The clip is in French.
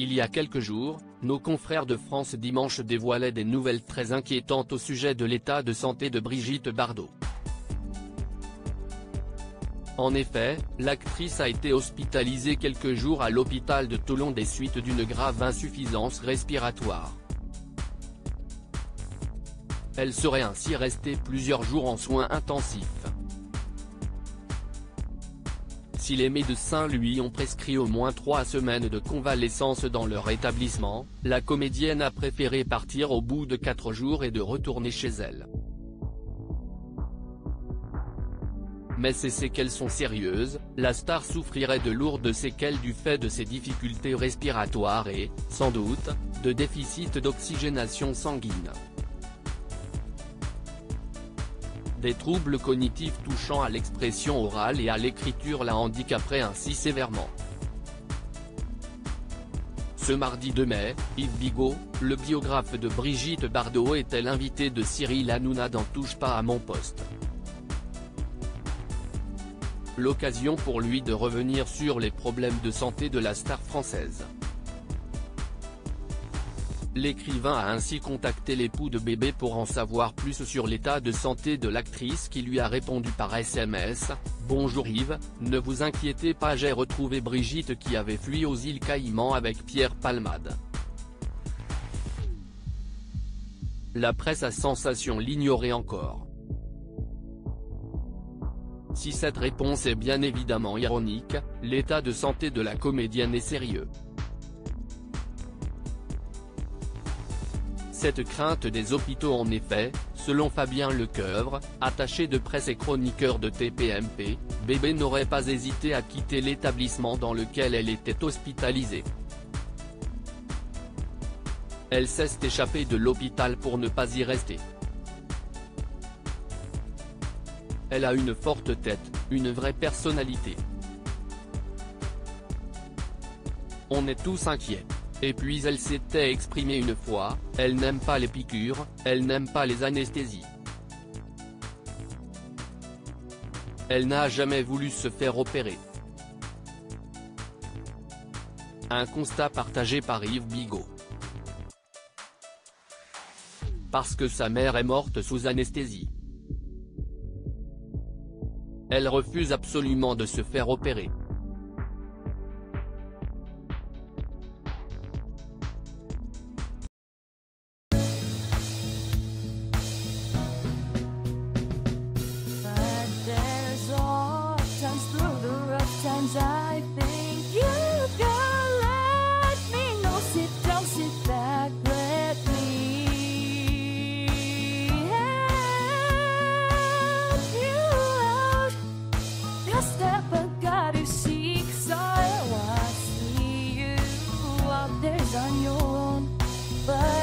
Il y a quelques jours, nos confrères de France Dimanche dévoilaient des nouvelles très inquiétantes au sujet de l'état de santé de Brigitte Bardot. En effet, l'actrice a été hospitalisée quelques jours à l'hôpital de Toulon des suites d'une grave insuffisance respiratoire. Elle serait ainsi restée plusieurs jours en soins intensifs. Si les médecins lui ont prescrit au moins 3 semaines de convalescence dans leur établissement, la comédienne a préféré partir au bout de 4 jours et de retourner chez elle. Mais ces séquelles sont sérieuses, la star souffrirait de lourdes séquelles du fait de ses difficultés respiratoires et, sans doute, de déficit d'oxygénation sanguine. Des troubles cognitifs touchant à l'expression orale et à l'écriture la handicaperaient ainsi sévèrement. Ce mardi 2 mai, Yves Bigot, le biographe de Brigitte Bardot, était l'invité de Cyril Hanouna dans Touche pas à mon poste. L'occasion pour lui de revenir sur les problèmes de santé de la star française. L'écrivain a ainsi contacté l'époux de bébé pour en savoir plus sur l'état de santé de l'actrice qui lui a répondu par SMS : « Bonjour Yves, ne vous inquiétez pas, j'ai retrouvé Brigitte qui avait fui aux îles Caïmans avec Pierre Palmade. » La presse à sensation l'ignorait encore. Si cette réponse est bien évidemment ironique, l'état de santé de la comédienne est sérieux. Cette crainte des hôpitaux en effet, selon Fabien Lecoeuvre, attaché de presse et chroniqueur de TPMP, bébé n'aurait pas hésité à quitter l'établissement dans lequel elle était hospitalisée. Elle s'est échappée de l'hôpital pour ne pas y rester. Elle a une forte tête, une vraie personnalité. On est tous inquiets. Et puis elle s'était exprimée une fois, elle n'aime pas les piqûres, elle n'aime pas les anesthésies. Elle n'a jamais voulu se faire opérer. Un constat partagé par Yves Bigot. Parce que sa mère est morte sous anesthésie. Elle refuse absolument de se faire opérer. I think you can let me know. Sit down, sit back, let me help you out. The step I gotta seek, so I see you out there on your own, but